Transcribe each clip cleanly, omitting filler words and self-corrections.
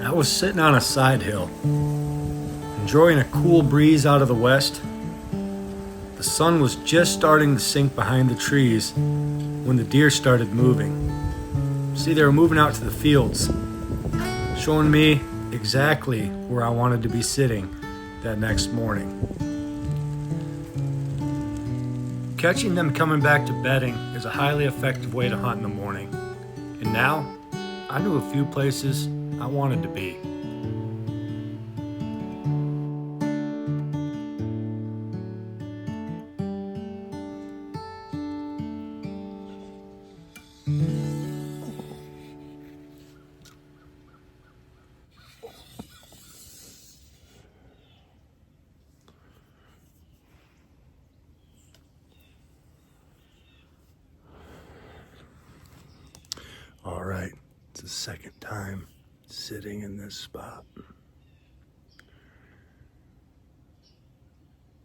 I was sitting on a side hill, enjoying a cool breeze out of the west. The sun was just starting to sink behind the trees when the deer started moving. See, they were moving out to the fields, showing me exactly where I wanted to be sitting that next morning. Catching them coming back to bedding is a highly effective way to hunt in the morning. And now, I knew a few places I wanted to be. All right, it's the second time sitting in this spot.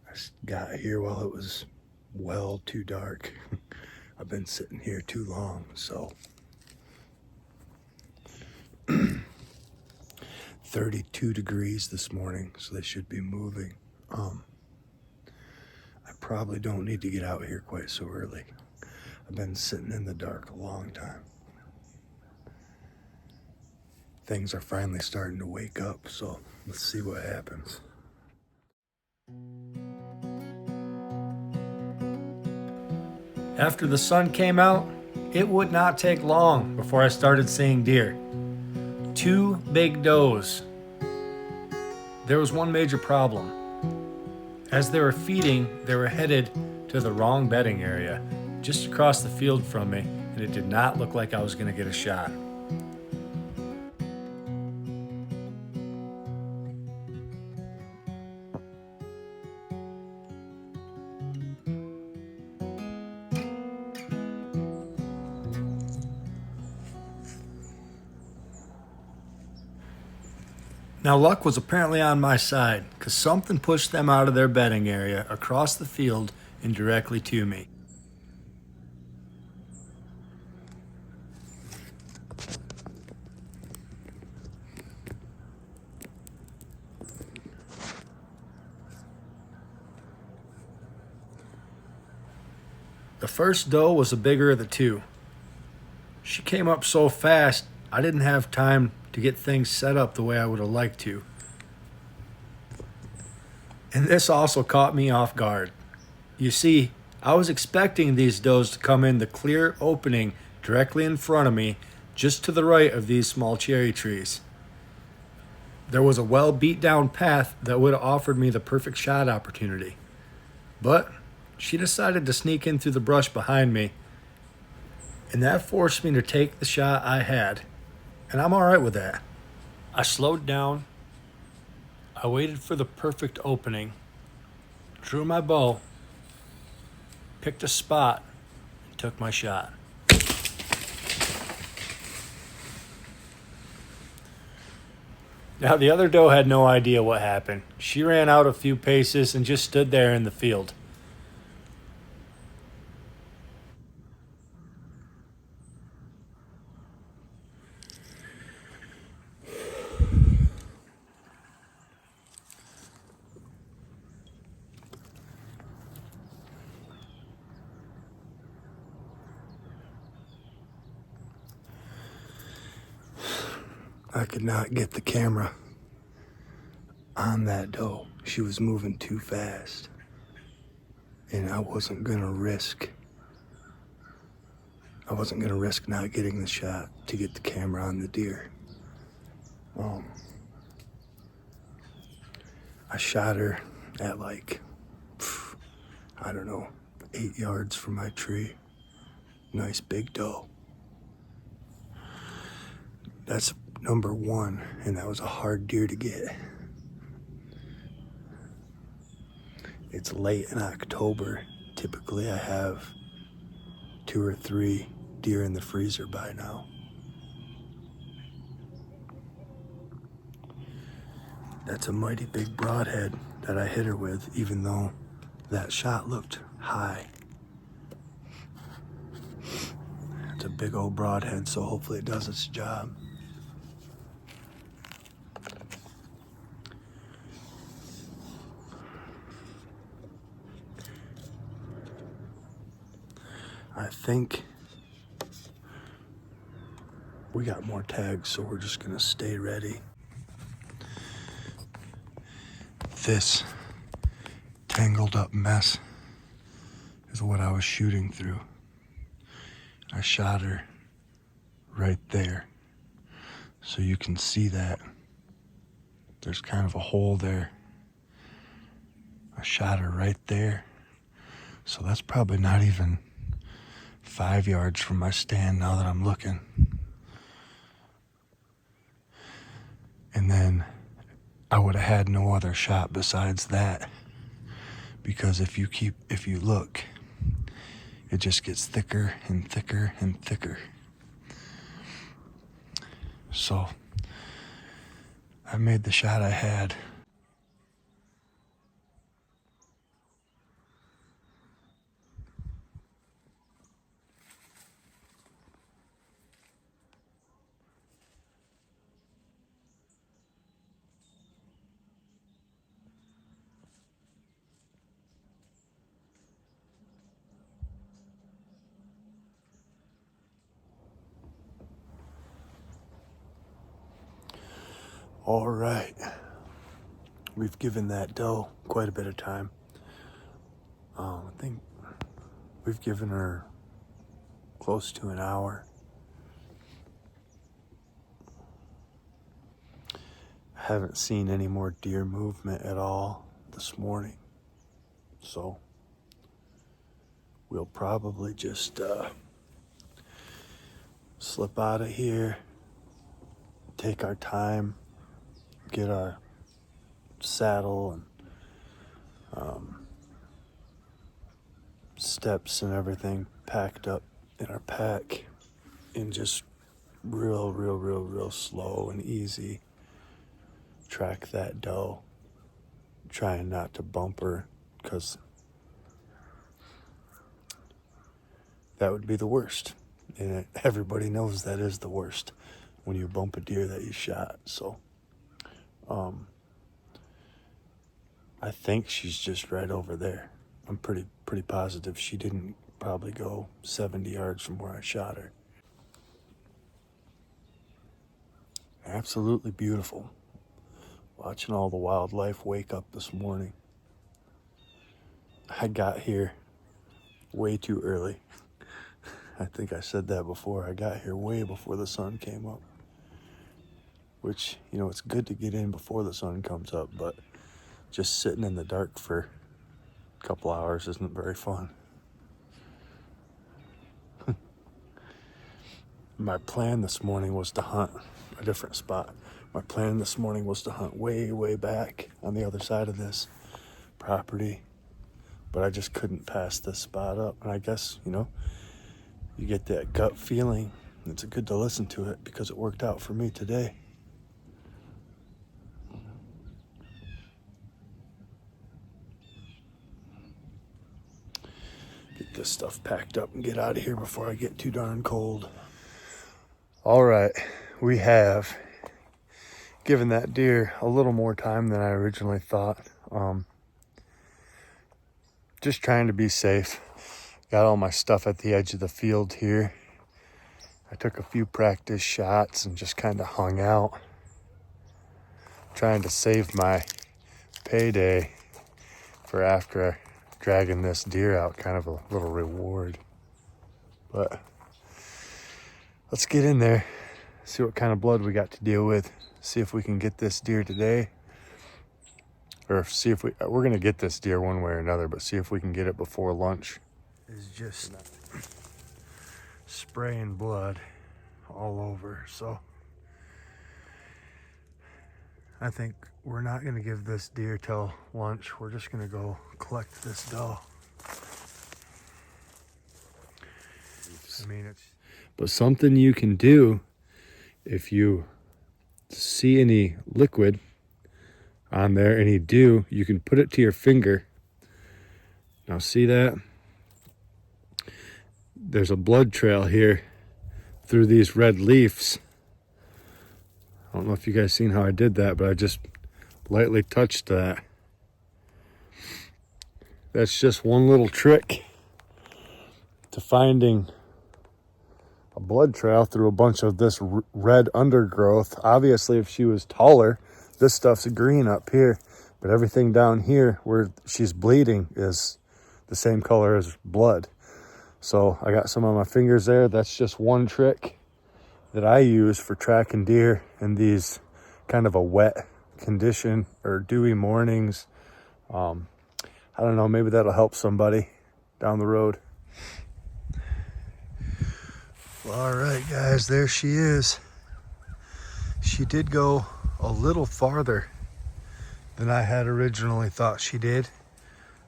I got here while it was well too dark. I've been sitting here too long, so 32 degrees this morning, so they should be moving. I probably don't need to get out here quite so early. I've been sitting in the dark a long time. Things are finally starting to wake up, so let's see what happens. After the sun came out, it would not take long before I started seeing deer. 2 big does. There was one major problem. As they were feeding, they were headed to the wrong bedding area, just across the field from me, and it did not look like I was going to get a shot. Now luck was apparently on my side, because something pushed them out of their bedding area across the field and directly to me. The first doe was the bigger of the two. She came up so fast, I didn't have time to get things set up the way I would have liked to. And this also caught me off guard. You see, I was expecting these does to come in the clear opening directly in front of me, just to the right of these small cherry trees. There was a well beat down path that would have offered me the perfect shot opportunity. But she decided to sneak in through the brush behind me, and that forced me to take the shot I had. And I'm all right with that. I slowed down. I waited for the perfect opening, drew my bow, picked a spot, and took my shot. Now, the other doe had no idea what happened. She ran out a few paces and just stood there in the field. I could not get the camera on that doe. She was moving too fast. And I wasn't gonna risk not getting the shot to get the camera on the deer. I shot her at like, I don't know, 8 yards from my tree. Nice big doe. That's number 1, and that was a hard deer to get. It's late in October. Typically I have 2 or 3 deer in the freezer by now. That's a mighty big broadhead that I hit her with, even though that shot looked high. It's a big old broadhead, so hopefully it does its job. I think we got more tags, so we're just gonna stay ready. This tangled up mess is what I was shooting through. I shot her right there, so you can see that there's kind of a hole there. I shot her right there, so that's probably not even 5 yards from my stand now that I'm looking. And then I would have had no other shot besides that, because if you look, it just gets thicker and thicker and thicker. So I made the shot I had. All right, we've given that doe quite a bit of time. I think we've given her close to an hour. I haven't seen any more deer movement at all this morning, so we'll probably just slip out of here, take our time, get our saddle and steps and everything packed up in our pack, and just real slow and easy track that doe, trying not to bump her, because that would be the worst, and everybody knows that is the worst, when you bump a deer that you shot. So I think she's just right over there. I'm pretty positive she didn't probably go 70 yards from where I shot her. Absolutely beautiful. Watching all the wildlife wake up this morning. I got here way too early. I think I said that before. I got here way before the sun came up. Which, you know, it's good to get in before the sun comes up, but just sitting in the dark for a couple hours isn't very fun. My plan this morning was to hunt a different spot. My plan this morning was to hunt way back on the other side of this property, but I just couldn't pass this spot up. And I guess, you know, you get that gut feeling. It's good to listen to it, because it worked out for me today. Get this stuff packed up and get out of here before I get too darn cold. All right, we have given that deer a little more time than I originally thought. Just trying to be safe. Got all my stuff at the edge of the field here. I took a few practice shots and just kind of hung out, trying to save my payday for after dragging this deer out, kind of a little reward. But let's get in there, see what kind of blood we got to deal with, see if we can get this deer today, or see if we're gonna get this deer one way or another, but see if we can get it before lunch. Is just spraying blood all over, so I think we're not gonna give this deer till lunch. We're just gonna go collect this doe. I mean, but something you can do, if you see any liquid on there, any dew, you can put it to your finger. Now see that? There's a blood trail here through these red leaves. I don't know if you guys seen how I did that, but I just lightly touched that. That's just one little trick to finding a blood trail through a bunch of this red undergrowth. Obviously, if she was taller, this stuff's green up here, but everything down here where she's bleeding is the same color as blood. So I got some on my fingers there. That's just one trick that I use for tracking deer in these kind of a wet condition or dewy mornings. I don't know, maybe that'll help somebody down the road. Well, all right, guys, there she is. She did go a little farther than I had originally thought she did.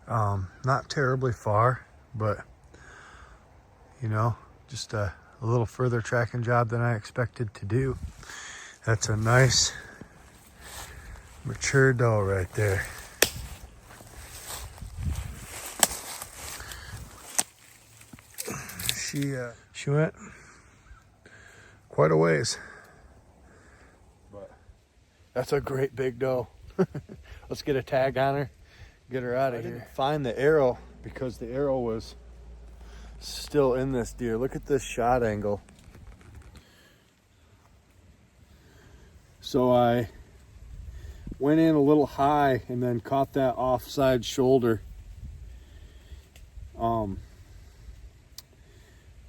Not terribly far, but you know, just a little further tracking job than I expected to do. That's a nice mature doe right there. She went quite a ways, but that's a great big doe. Let's get a tag on her, get her out of here. I didn't find the arrow because the arrow was still in this deer. Look at this shot angle. So I went in a little high and then caught that offside shoulder.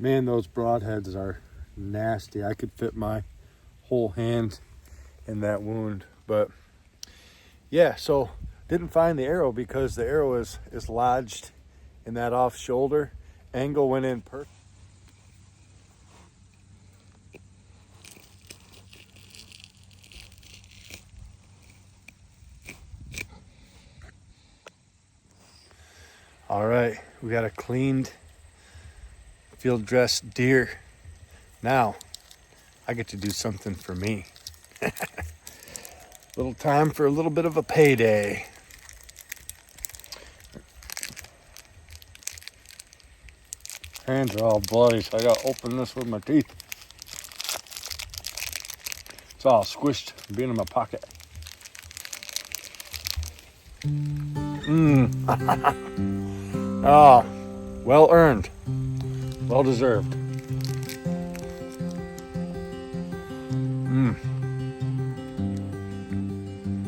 Man, those broadheads are nasty. I could fit my whole hand in that wound. But yeah, so didn't find the arrow because the arrow is lodged in that off shoulder. Angle went in perfect. All right, we got a cleaned field dressed deer. Now I get to do something for me. Little time for a little bit of a payday. Hands are all bloody, so I gotta open this with my teeth. It's all squished from being in my pocket. Oh, well earned. Well deserved.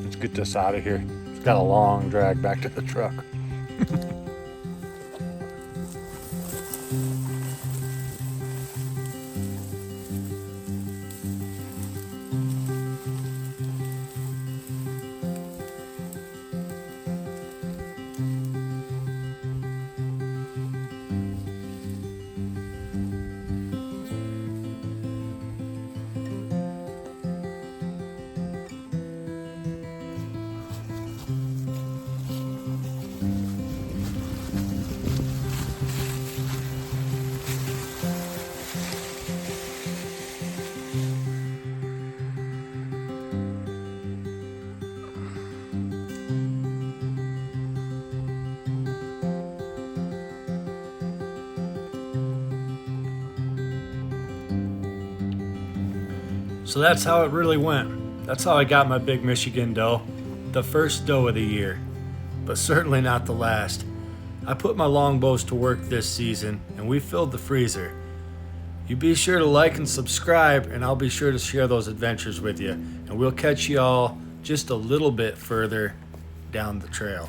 Let's get this out of here. It's got a long drag back to the truck. So that's how it really went. That's how I got my big Michigan doe. The first doe of the year, but certainly not the last. I put my longbows to work this season and we filled the freezer. You be sure to like and subscribe and I'll be sure to share those adventures with you. And we'll catch you all just a little bit further down the trail.